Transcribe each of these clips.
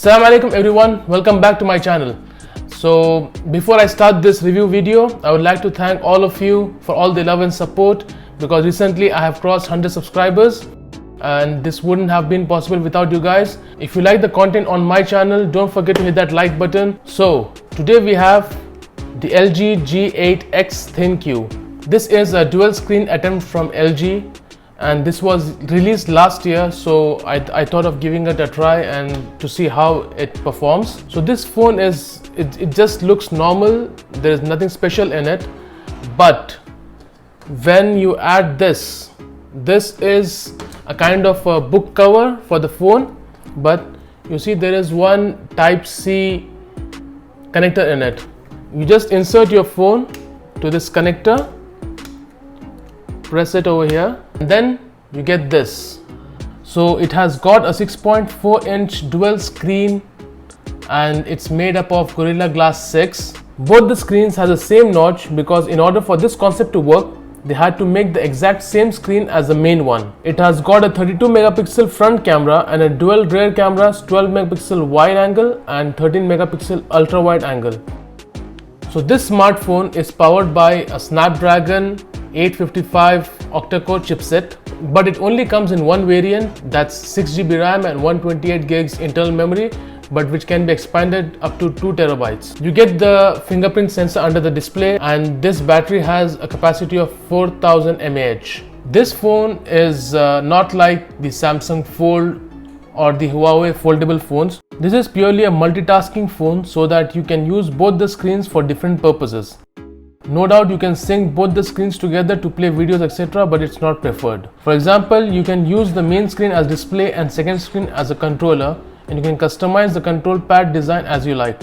Assalamu alaikum everyone, welcome back to my channel. So before I start this review video, I would like to thank all of you for all the love and support, because recently I have crossed 100 subscribers and this wouldn't have been possible without you guys. If you like the content on my channel, don't forget to hit that like button. So today we have the LG G8x Thinq. This is a dual screen attempt from LG, and this was released last year, so I thought of giving it a try and to see how it performs. So this phone it just looks normal, there is nothing special in it, but when you add this is a kind of a book cover for the phone, but you see there is one Type-C connector in it. You just insert your phone to this connector, press it over here, and then you get this. So it has got a 6.4-inch dual screen and it's made up of Gorilla Glass 6. Both the screens have the same notch, because in order for this concept to work, they had to make the exact same screen as the main one. It has got a 32 megapixel front camera and a dual rear cameras, 12 megapixel wide angle and 13 megapixel ultra wide angle. So this smartphone is powered by a Snapdragon 855 octa-core chipset, but it only comes in one variant, that's 6GB RAM and 128 gigs internal memory, but which can be expanded up to 2 terabytes. You get the fingerprint sensor under the display, and this battery has a capacity of 4000 mAh. This phone is not like the Samsung Fold or the Huawei foldable phones. This is purely a multitasking phone, so that you can use both the screens for different purposes. No doubt you can sync both the screens together to play videos, etc., but it's not preferred. For example, you can use the main screen as display and second screen as a controller, and you can customize the control pad design as you like.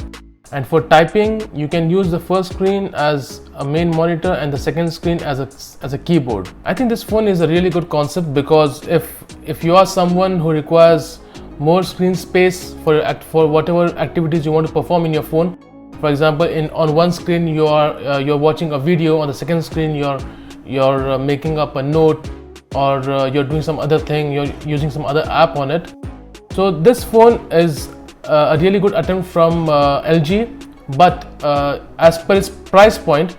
And for typing, you can use the first screen as a main monitor and the second screen as a keyboard. I think this phone is a really good concept, because if you are someone who requires more screen space for whatever activities you want to perform in your phone. For example, on one screen you're watching a video, on the second screen you're making up a note, or you're doing some other thing, you're using some other app on it. So this phone is a really good attempt from LG, but as per its price point,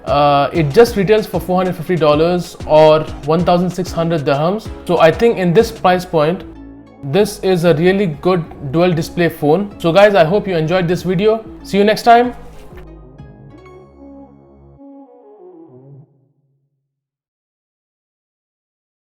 it just retails for $450 or 1,600 dirhams. So I think in this price point, this is a really good dual display phone. So guys, I hope you enjoyed this video. See you next time.